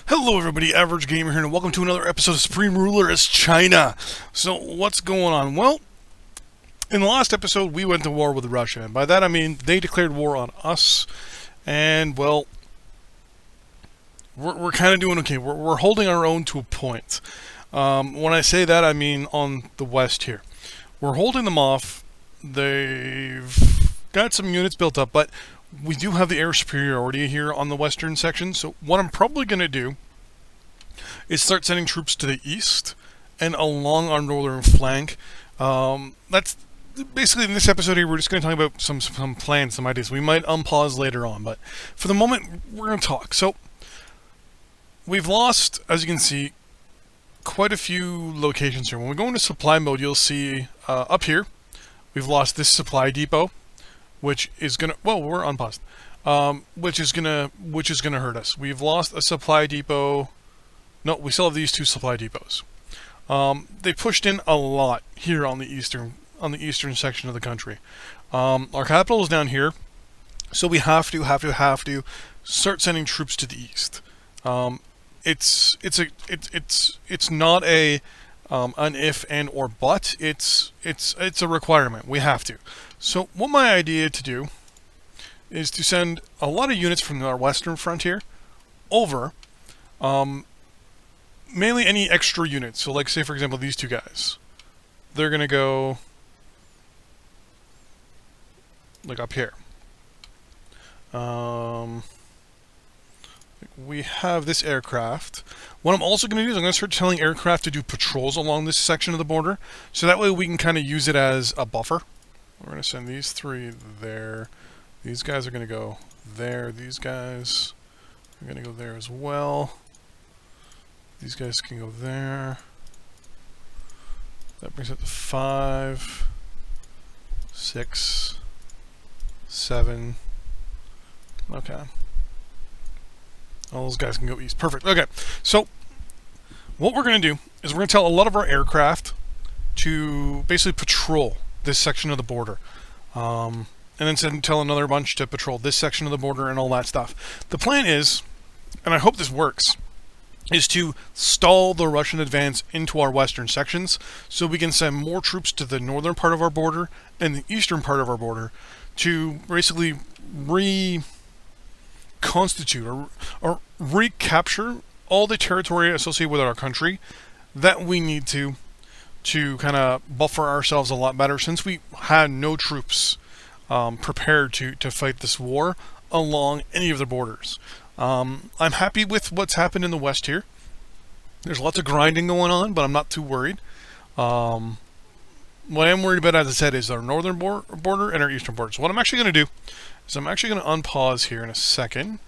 Hello everybody, Average Gamer here, and welcome to another episode of Supreme Ruler as China. So, what's going on? Well, in the last episode, we went to war with Russia, and by that I mean they declared war on us, and, well, we're kind of doing okay. We're holding our own to a point. When I say that, I mean on the west here. We're holding them off. They've got some units built up, but we do have the air superiority here on the western section, so what I'm probably going to do is start sending troops to the east and along our northern flank. That's basically in this episode here. We're just going to talk about some plans, some ideas. We might unpause later on, but for the moment, we're going to talk. So we've lost, as you can see, quite a few locations here. When we go into supply mode, you'll see up here we've lost this supply depot, which is gonna, well, we're unpaused, which is gonna hurt us. We've lost a supply depot. No, we still have these two supply depots. They pushed in a lot here on the eastern section of the country. Our capital is down here, so we have to start sending troops to the east. It's not a an if and or but. It's a requirement. We have to. So what my idea to do is to send a lot of units from our western frontier over, mainly any extra units. So like say for example these two guys, they're gonna go like up here. We have this aircraft. What I'm also going to do is I'm going to start telling aircraft to do patrols along this section of the border, so that way we can kind of use it as a buffer. We're going to send these three there. These guys are going to go there. These guys are going to go there as well. These guys can go there. That brings it to 5, 6, 7. Okay. All those guys can go east. Perfect. Okay. So what we're going to do is we're going to tell a lot of our aircraft to basically patrol this section of the border. And then tell another bunch to patrol this section of the border and all that stuff. The plan is, and I hope this works, is to stall the Russian advance into our western sections so we can send more troops to the northern part of our border and the eastern part of our border to basically reconstitute or recapture all the territory associated with our country that we need to kind of buffer ourselves a lot better, since we had no troops prepared to fight this war along any of the borders. I'm happy with what's happened in the west here. There's lots of grinding going on, but I'm not too worried. What I am worried about, as I said, is our northern border and our eastern border. So what I'm actually going to do is I'm actually going to unpause here in a second.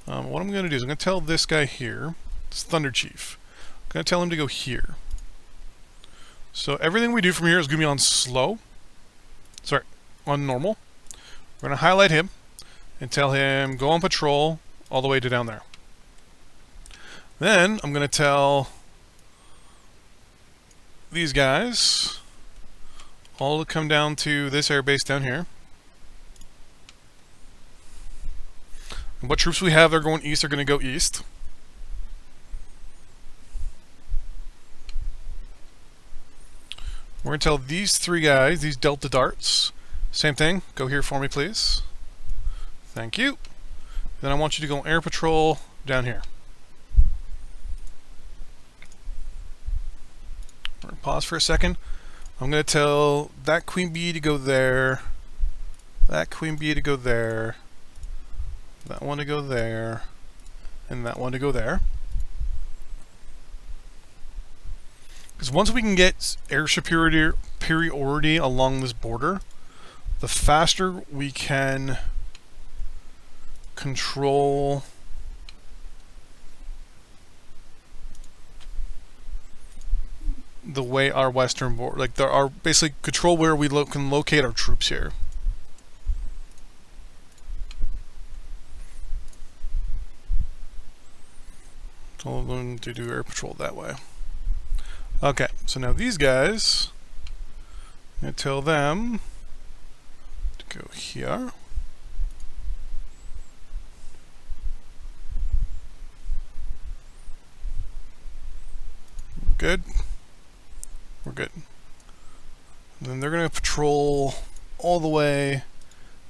What I'm going to do is I'm going to tell this guy here, this Thunder Chief, I'm going to tell him to go here. So everything we do from here is going to be on slow. Sorry, on normal. We're going to highlight him and tell him go on patrol all the way to down there. Then I'm going to tell these guys all to come down to this airbase down here. And what troops we have that are going east are going to go east. We're going to tell these three guys, these Delta Darts, same thing, go here for me please. Thank you. Then I want you to go air patrol down here. We're going to pause for a second. I'm going to tell that Queen Bee to go there, that Queen Bee to go there, that one to go there, and that one to go there. Because once we can get air superiority along this border, the faster we can control the way our western border, like there are basically control where we can locate our troops here. Told them to do air patrol that way. Okay, so now these guys, I'm going to tell them to go here. Good. We're good. And then they're going to patrol all the way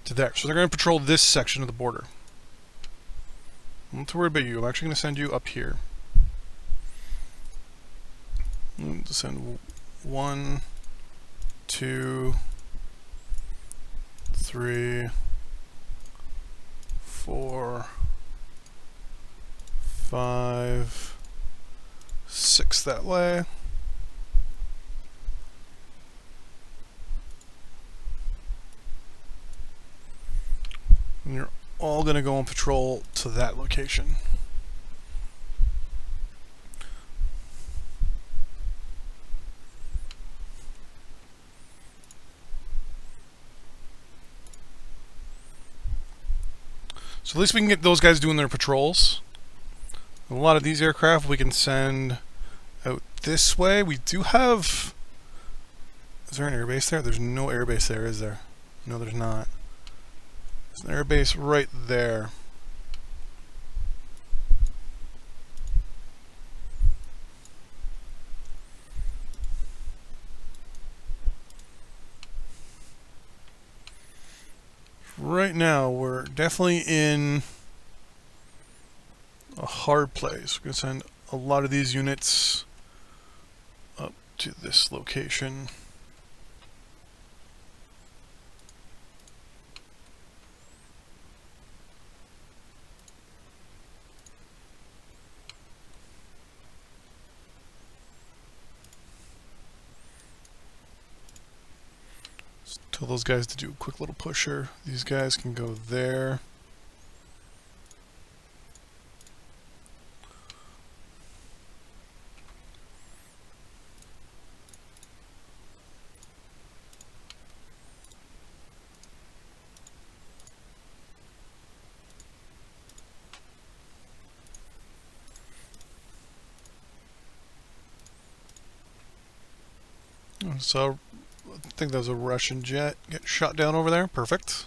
to there. So they're going to patrol this section of the border. I'm not too worried about you. I'm actually going to send you up here. I'm going to send 1, 2, 3, 4, 5, 6 that way. And you're all going to go on patrol to that location. So at least we can get those guys doing their patrols. A lot of these aircraft we can send out this way. We do have... Is there an airbase there? There's no airbase there, is there? No, there's not. There's an airbase right there. Right now, we're definitely in a hard place. We're going to send a lot of these units up to this location. Tell those guys to do a quick little pusher. These guys can go there. So I think that was a Russian jet getting shot down over there. Perfect.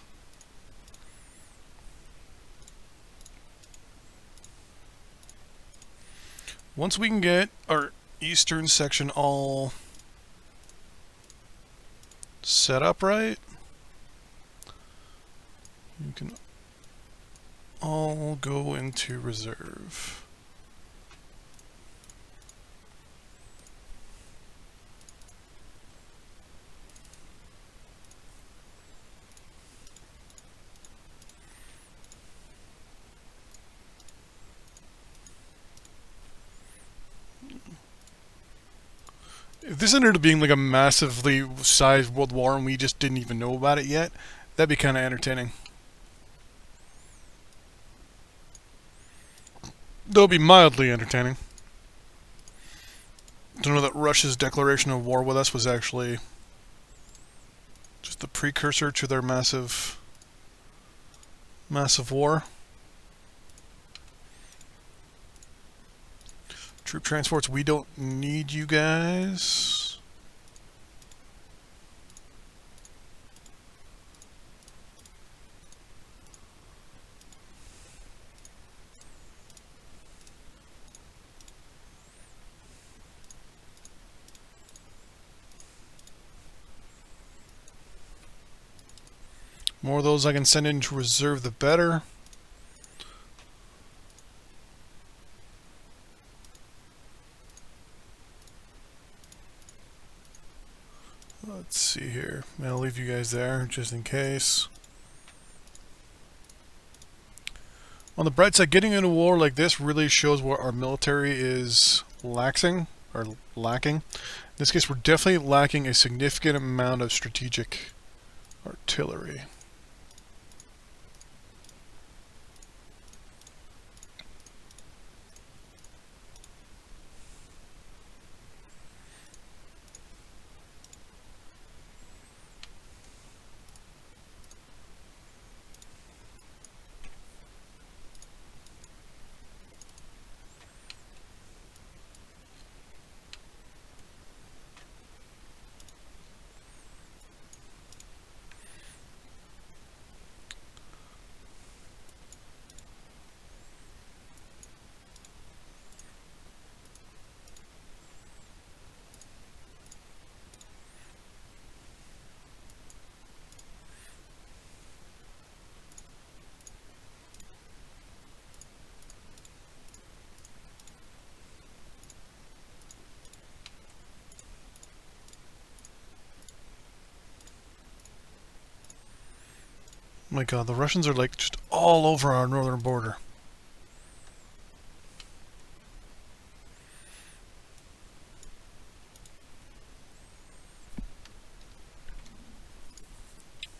Once we can get our eastern section all set up right, you can all go into reserve. If this ended up being like a massively sized world war and we just didn't even know about it yet, that'd be kind of entertaining. That would be mildly entertaining. To know that Russia's declaration of war with us was actually just the precursor to their massive war. Troop transports, we don't need you guys. More of those I can send into reserve, the better. Let's see here. I'll leave you guys there just in case. On the bright side, getting into war like this really shows what our military is lacking. In this case, we're definitely lacking a significant amount of strategic artillery. My god, the Russians are like just all over our northern border.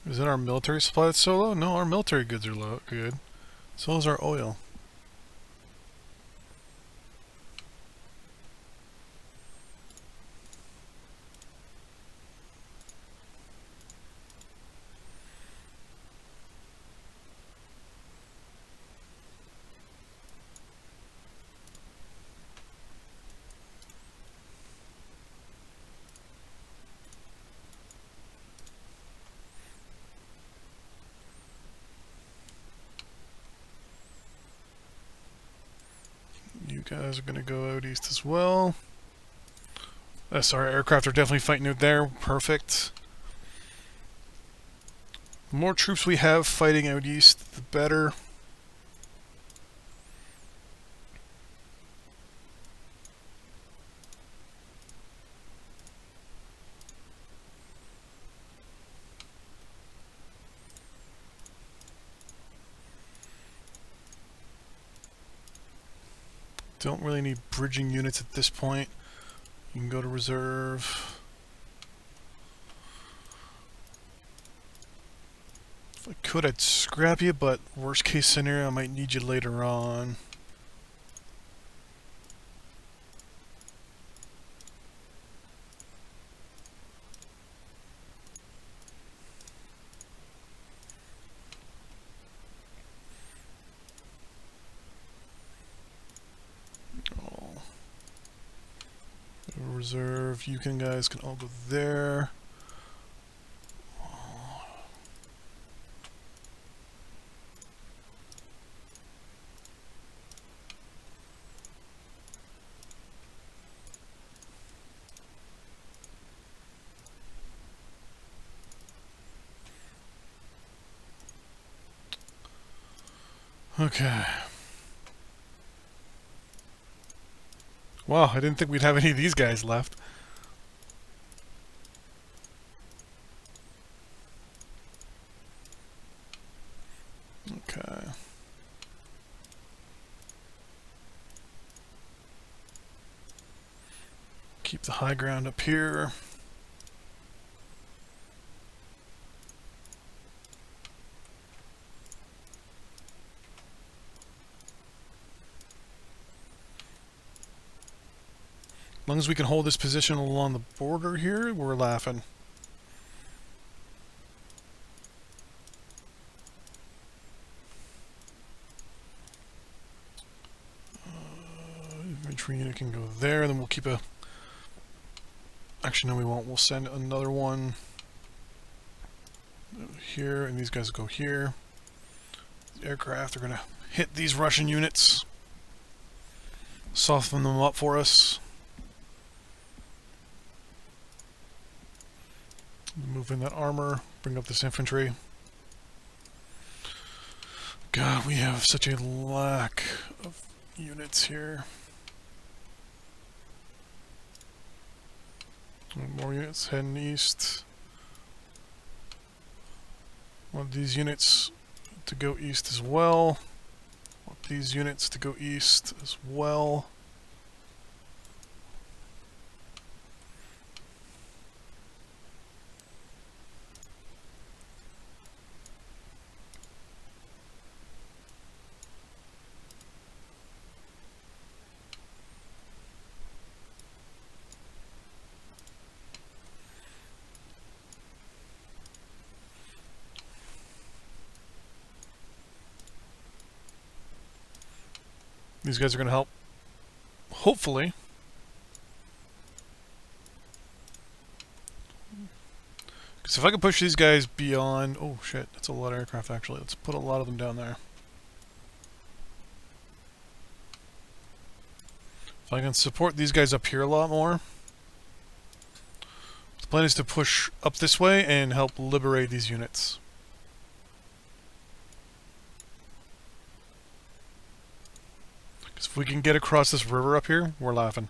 Is it our military supply that's so low? No, our military goods are low, good. So is our oil. You guys are going to go out east as well. Our aircraft are definitely fighting out there. Perfect. The more troops we have fighting out east, the better. Don't really need bridging units at this point. You can go to reserve. If I could, I'd scrap you, but worst case scenario, I might need you later on. Reserve, you guys can all go there. Okay. Wow, I didn't think we'd have any of these guys left. Okay. Keep the high ground up here. As long as we can hold this position along the border here, we're laughing. Infantry unit can go there, then we'll keep a... Actually, no, we won't. We'll send another one here, and these guys go here. The aircraft are going to hit these Russian units. Soften them up for us. Move in that armor, bring up this infantry. God, we have such a lack of units here. More units heading east. Want these units to go east as well. Want these units to go east as well. These guys are going to help, hopefully. Because if I can push these guys beyond... Oh shit, that's a lot of aircraft actually. Let's put a lot of them down there. If I can support these guys up here a lot more. The plan is to push up this way and help liberate these units. If we can get across this river up here, we're laughing.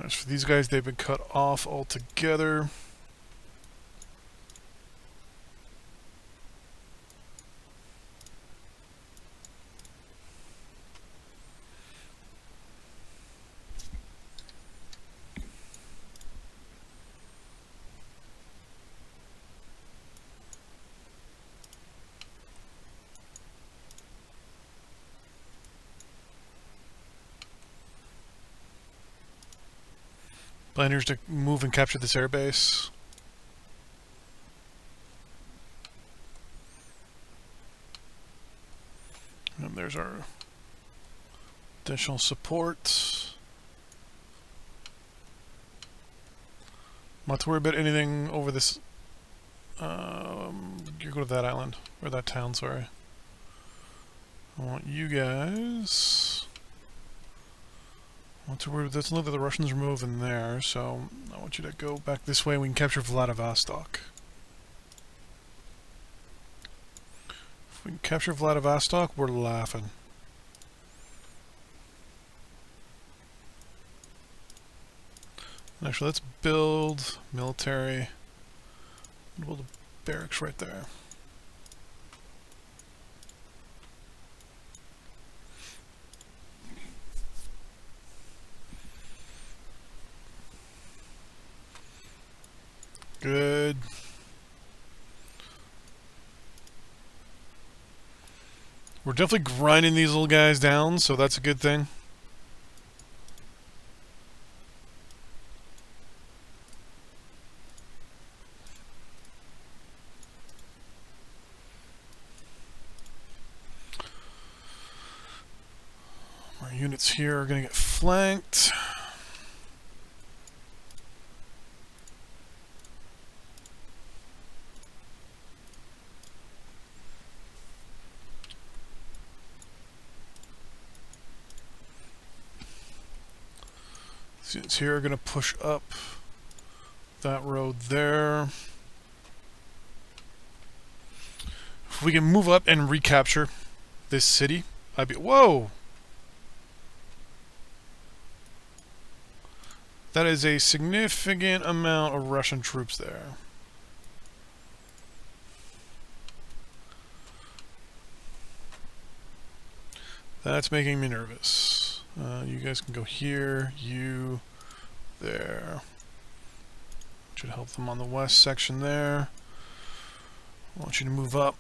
As for these guys, they've been cut off altogether. Planners to move and capture this airbase. And there's our additional support. Not to worry about anything over this. You go to that island, or that town, sorry. I want you guys. Not to worry, that's not that the Russians are moving there, so I want you to go back this way and we can capture Vladivostok. If we can capture Vladivostok, we're laughing. Actually, let's build military. Build a barracks right there. Good. We're definitely grinding these little guys down, so that's a good thing. Our units here are going to get flanked. Units here are going to push up that road there. If we can move up and recapture this city, I'd be... Whoa! That is a significant amount of Russian troops there. That's making me nervous. You guys can go here, you, there. Should help them on the west section there. I want you to move up.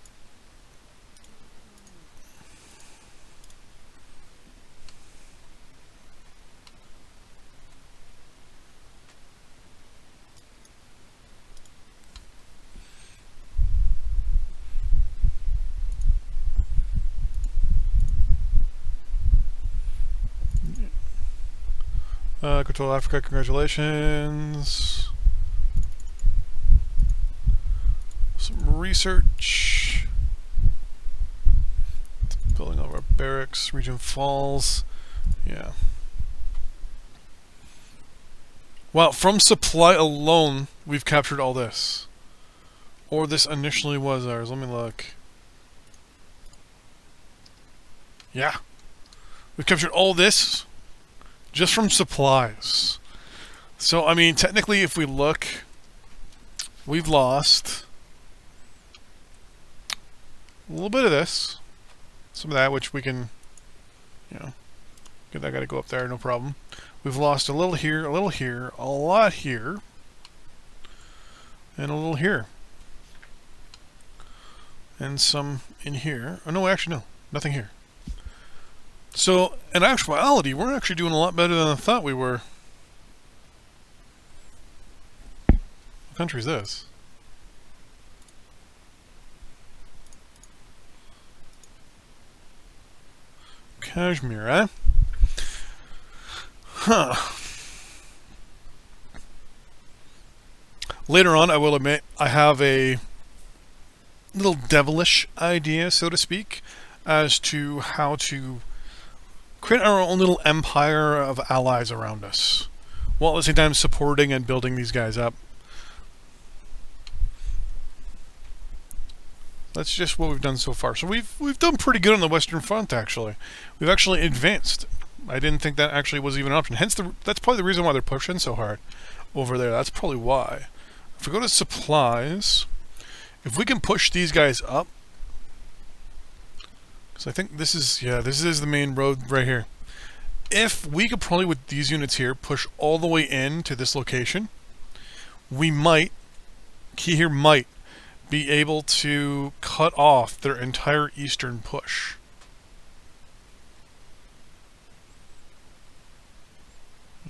Control Africa, congratulations. Some research. Building over barracks, Region Falls. Yeah. Wow, from supply alone, we've captured all this. Or this initially was ours. Let me look. Yeah. We've captured all this just from supplies. So, I mean, technically, if we look, we've lost a little bit of this. Some of that, which we can, you know, get that guy to go up there, no problem. We've lost a little here, a lot here, and a little here. And some in here. Oh, no, actually, no. Nothing here. So, in actuality, we're actually doing a lot better than I thought we were. What country is this? Kashmir, eh? Huh. Later on, I will admit, I have a little devilish idea, so to speak, as to how to create our own little empire of allies around us, while at the same time supporting and building these guys up. That's just what we've done so far. So we've done pretty good on the Western Front, actually. We've actually advanced I didn't think that actually was even an option. Hence, that's probably the reason why they're pushing so hard over there. That's probably why. If we go to supplies, if we can push these guys up, because I think this is the main road right here. If we could probably, with these units here, push all the way in to this location, we might, key here, might be able to cut off their entire eastern push.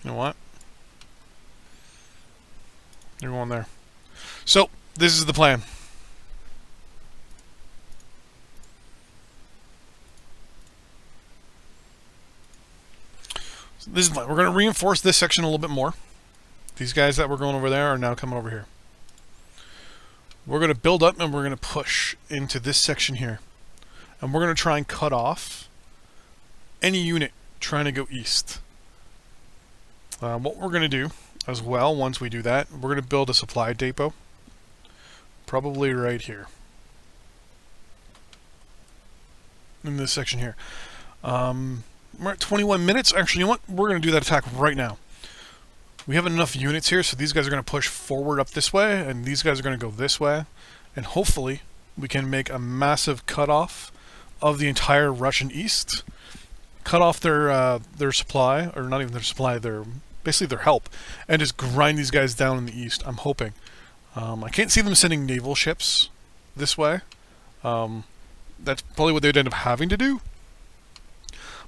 You know what? They're going there. So, this is the plan. So this is the plan. We're going to reinforce this section a little bit more. These guys that were going over there are now coming over here. We're going to build up and we're going to push into this section here. And we're going to try and cut off any unit trying to go east. What we're going to do as well, once we do that, we're going to build a supply depot. Probably right here. In this section here. We're at 21 minutes. Actually, you know what? We're going to do that attack right now. We have enough units here, so these guys are going to push forward up this way, and these guys are going to go this way. And hopefully, we can make a massive cutoff of the entire Russian east. Cut off their supply, or not even their supply, basically their help, and just grind these guys down in the east. I'm hoping. I can't see them sending naval ships this way. That's probably what they'd end up having to do.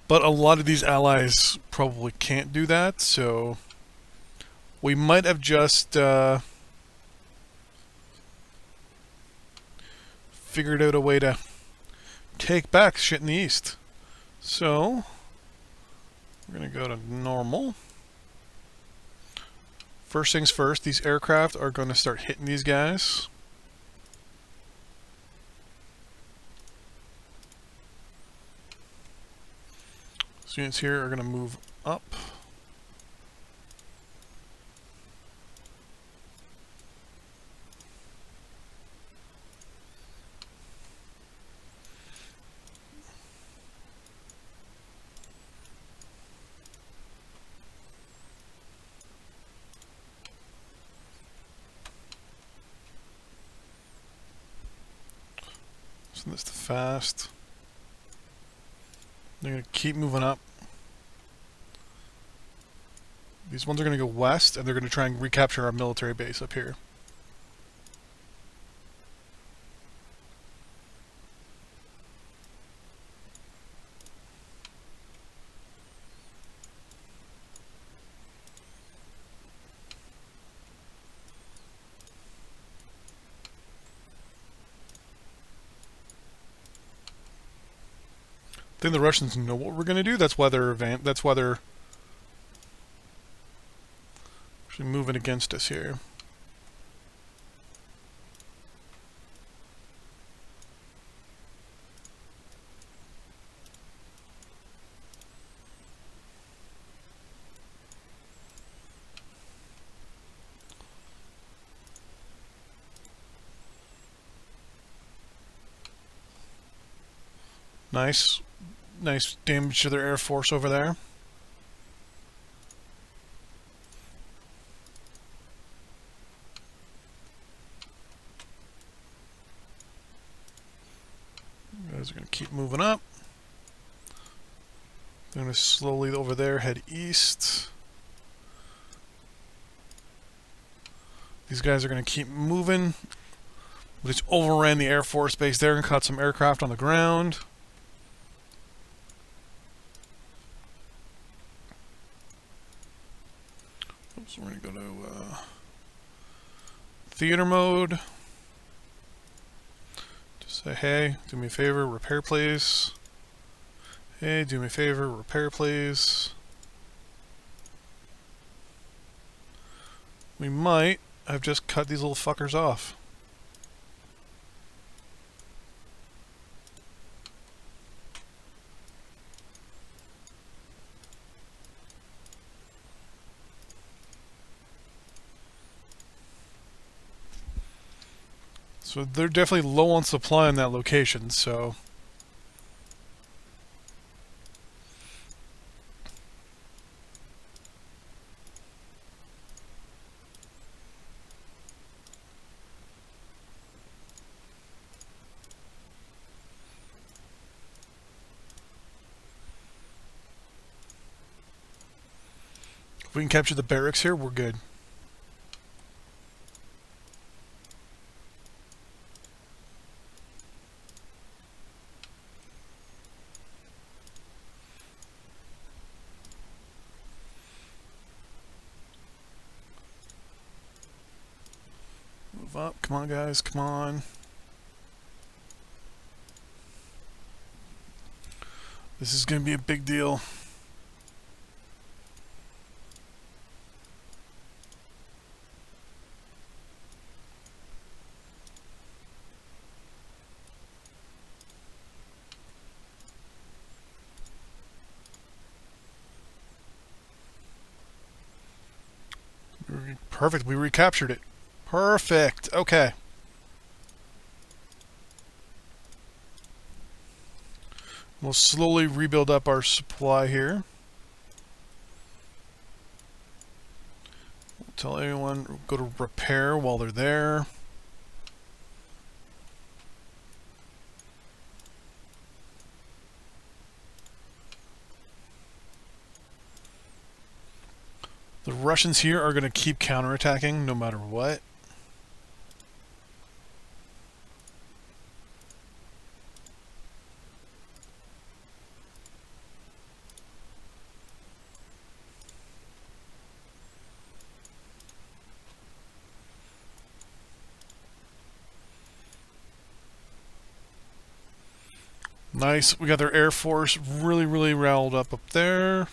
But a lot of these allies probably can't do that, so we might have just figured out a way to take back shit in the east. So, we're going to go to normal. First things first, these aircraft are going to start hitting these guys. These units here are going to move up. Send this to fast. They're going to keep moving up. These ones are going to go west, and they're going to try and recapture our military base up here. I think the Russians know what we're going to do. That's why they're actually moving against us here. Nice damage to their air force over there. You guys are going to keep moving up. They're going to slowly over there head east. These guys are going to keep moving. We just overran the Air Force base there and caught some aircraft on the ground. So we're going to go to theater mode. Just say, hey, do me a favor, repair please. Hey, do me a favor, repair please. We might have just cut these little fuckers off. So they're definitely low on supply in that location, so we can capture the barracks here, we're good. Move up. Come on, guys. Come on. This is going to be a big deal. Perfect. We recaptured it. Perfect. Okay. We'll slowly rebuild up our supply here. We'll tell everyone go to repair while they're there. The Russians here are going to keep counterattacking no matter what. Nice. We got their Air Force really riled up there.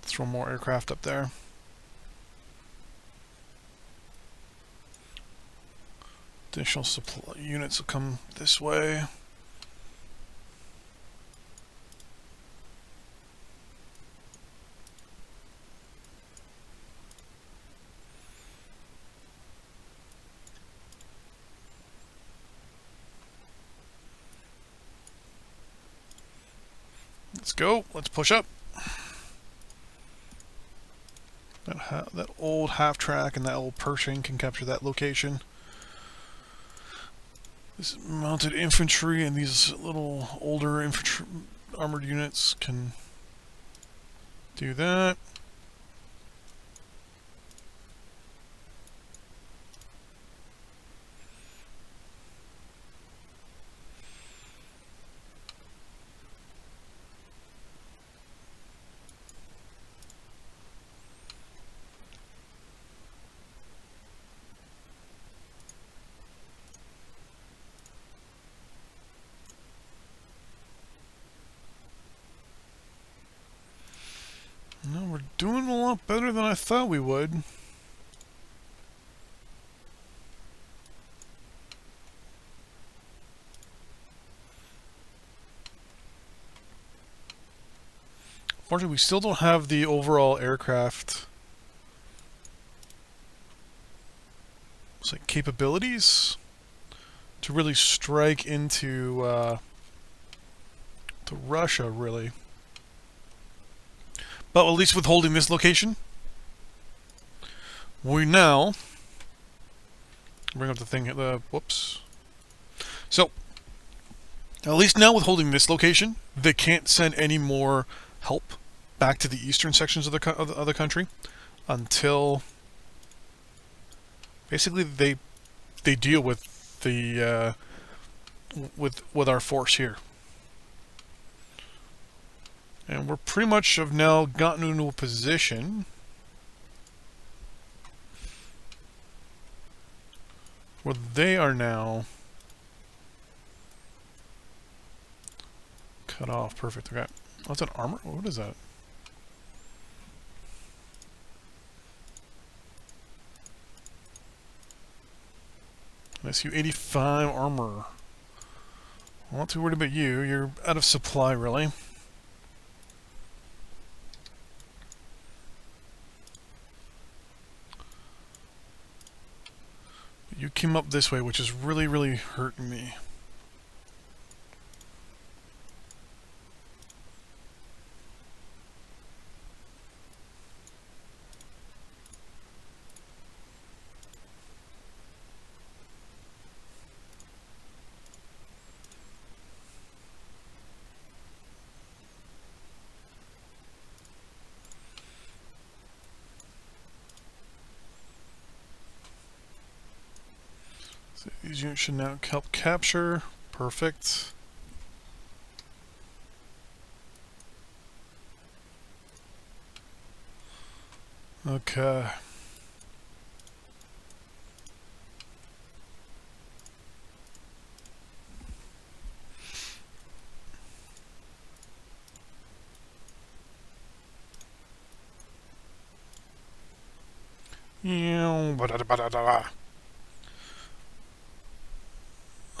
Throw more aircraft up there. Additional supply units will come this way. Let's go. Let's push up. That old half track and that old Pershing can capture that location. This mounted infantry and these little older infantry armored units can do that. No, we're doing a lot better than I thought we would. Unfortunately, we still don't have the overall aircraft capabilities to really strike into to Russia, really. But at least with holding this location, we now bring up the thing. Whoops. So at least now with holding this location, they can't send any more help back to the eastern sections of the country until basically they deal with the with our force here. And we're pretty much have now gotten into a position where they are now cut off. Perfect. Okay. Oh, that's an armor? What is that? SU-85 armor. I'm not too worried about you. You're out of supply, really. You came up this way, which is really hurting me. These units should now help capture. Perfect. Okay.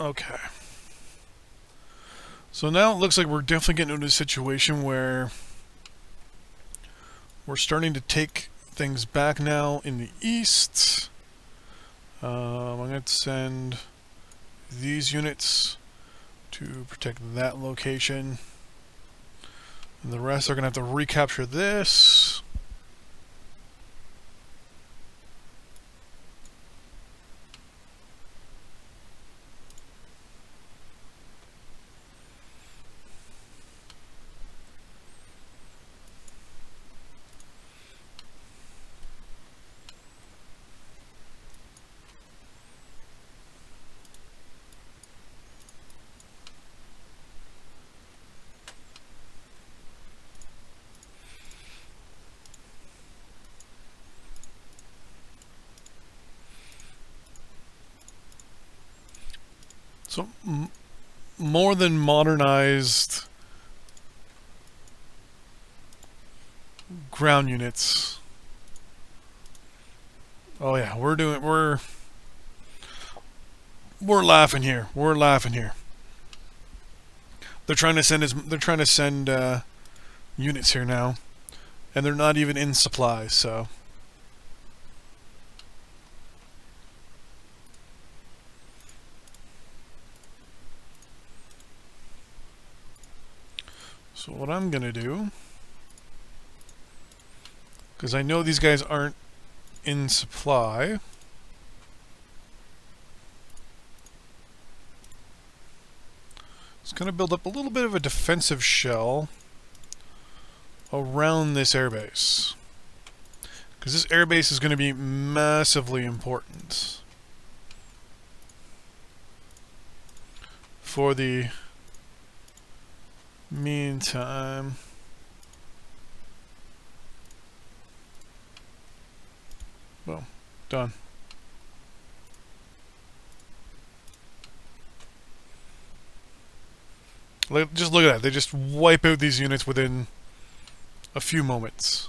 Okay. So now it looks like we're definitely getting into a situation where we're starting to take things back now in the east. I'm going to send these units to protect that location. And the rest are going to have to recapture this. So, more than modernized ground units. Oh yeah, we're laughing here. We're laughing here. They're trying to send units here now, and they're not even in supply. So. So what I'm going to do, because I know these guys aren't in supply, it's going to build up a little bit of a defensive shell around this airbase. Because this airbase is going to be massively important for the meantime. Well, done. Just look at that. They just wipe out these units within a few moments.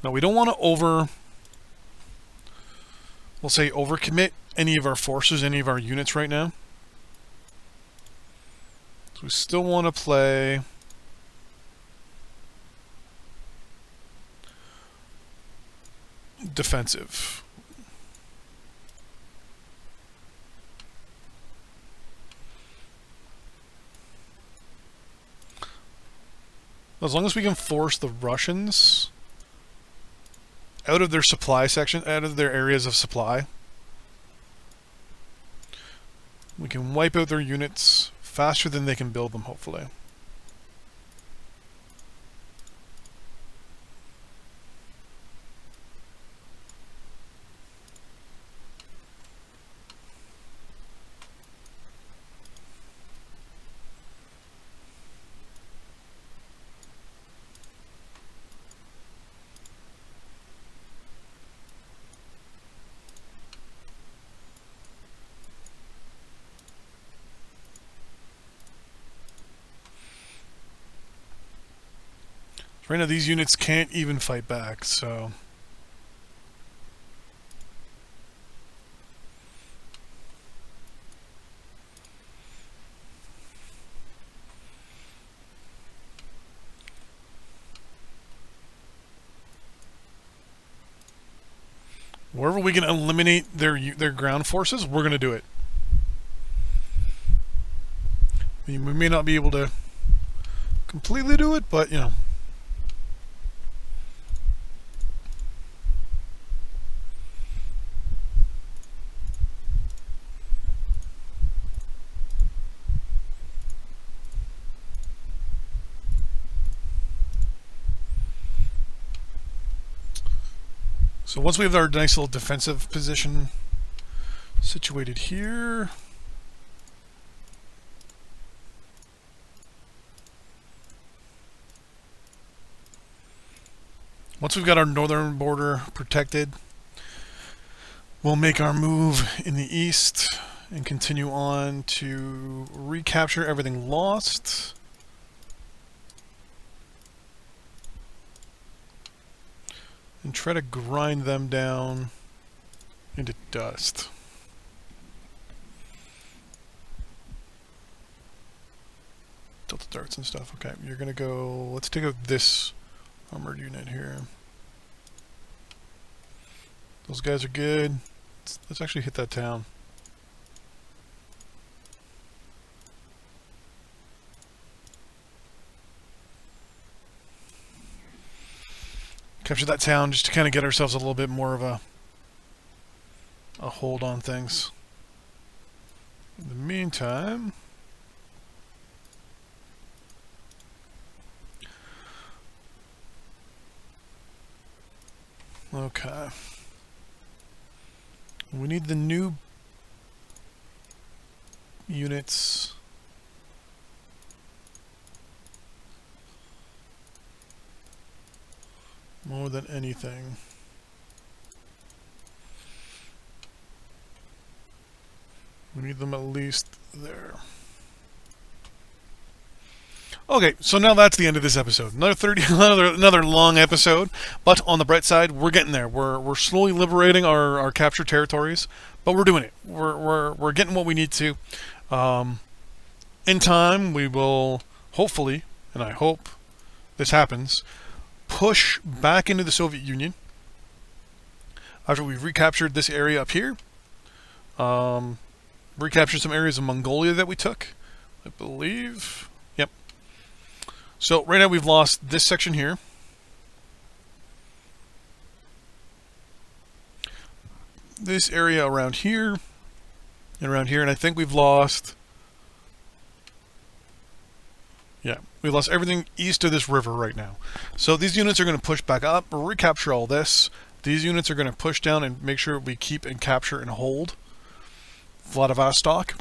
Now we don't want to overcommit any of our forces, any of our units right now. So we still want to play defensive. As long as we can force the Russians out of their supply section, out of their areas of supply, we can wipe out their units faster than they can build them, hopefully. Right now, these units can't even fight back, so. Wherever we can eliminate their ground forces, we're going to do it. I mean, we may not be able to completely do it, but, you know. So once we have our nice little defensive position situated here, once we've got our northern border protected, we'll make our move in the east and continue on to recapture everything lost. And try to grind them down into dust. Delta darts and stuff. Okay, you're gonna go. Let's take out this armored unit here. Those guys are good. Let's actually hit that town. Capture that town just to kind of get ourselves a little bit more of a hold on things. In the meantime, okay, we need the new units. More than anything. We need them at least there. Okay, so now that's the end of this episode. Another long episode, but on the bright side, we're getting there. We're slowly liberating our captured territories, but we're doing it. We're getting what we need to. In time, we will hopefully, and I hope this happens, push back into the Soviet Union after we've recaptured this area up here. Recaptured some areas of Mongolia that we took, I believe. Yep. So right now we've lost this section here. This area around here and I think we've lost... Yeah, we lost everything east of this river right now. So these units are going to push back up, recapture all this. These units are going to push down and make sure we keep and capture and hold Vladivostok.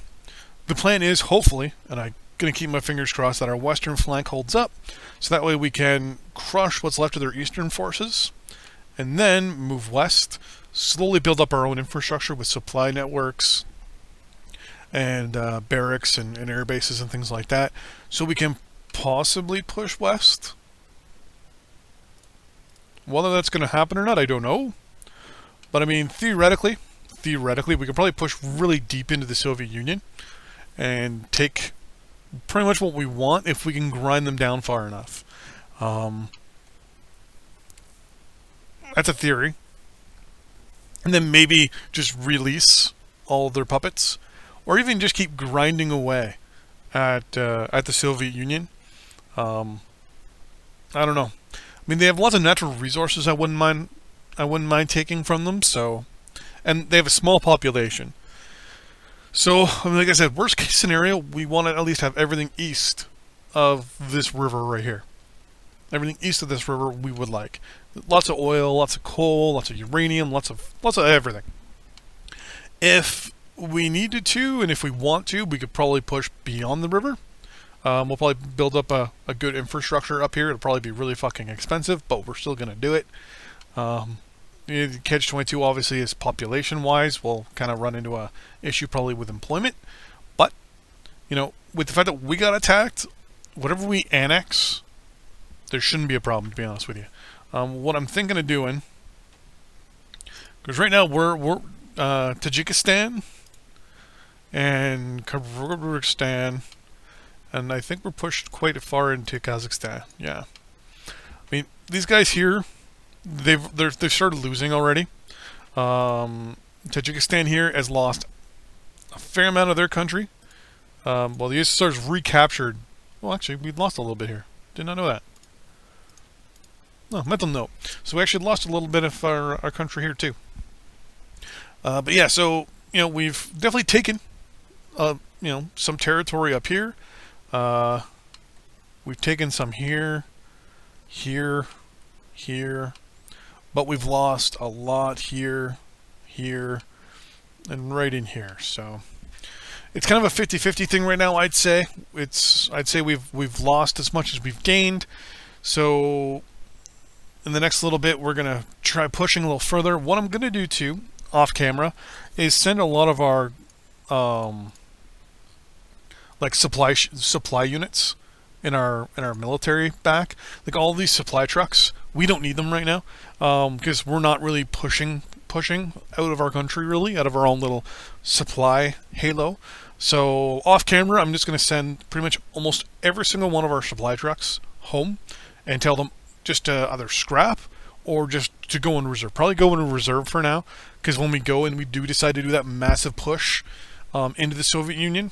The plan is, hopefully, and I'm going to keep my fingers crossed, that our western flank holds up, so that way we can crush what's left of their eastern forces, and then move west, slowly build up our own infrastructure with supply networks and barracks and air bases and things like that, so we can possibly push west. Whether that's going to happen or not, I don't know. But I mean, theoretically, we could probably push really deep into the Soviet Union and take pretty much what we want if we can grind them down far enough. That's a theory. And then maybe just release all of their puppets, or even just keep grinding away at the Soviet Union. I don't know. I mean, they have lots of natural resources I wouldn't mind taking from them, so, and they have a small population. So, I mean, like I said, worst case scenario, we want to at least have everything east of this river right here. Everything east of this river we would like. Lots of oil, lots of coal, lots of uranium, lots of everything. If we needed to, and if we want to, we could probably push beyond the river. We'll probably build up a good infrastructure up here. It'll probably be really fucking expensive, but we're still going to do it. Catch-22 obviously is population-wise. We'll kind of run into a issue probably with employment. But, you know, with the fact that we got attacked, whatever we annex, there shouldn't be a problem, to be honest with you. What I'm thinking of doing, because right now we're Tajikistan and Kyrgyzstan, and I think we're pushed quite far into Kazakhstan. Yeah, I mean, these guys here, they've started losing already. Tajikistan here has lost a fair amount of their country. Well, the USSR's recaptured. Well, actually, we lost a little bit here. Did not know that. No, mental note. So we actually lost a little bit of our country here too. But yeah, so you know, we've definitely taken some territory up here. We've taken some here, here, here. but we've lost a lot here, here, and right in here. So it's kind of a 50-50 thing right now. I'd say we've lost as much as we've gained. So in the next little bit, we're gonna try pushing a little further. What I'm gonna do too, off camera, is send a lot of our like supply units in our military back. Like all these supply trucks, we don't need them right now because we're not really pushing out of our country, really, out of our own little supply halo. So off camera, I'm just going to send pretty much almost every single one of our supply trucks home and tell them just to either scrap or just to go in reserve. Probably go in reserve for now, because when we go and we do decide to do that massive push into the Soviet Union,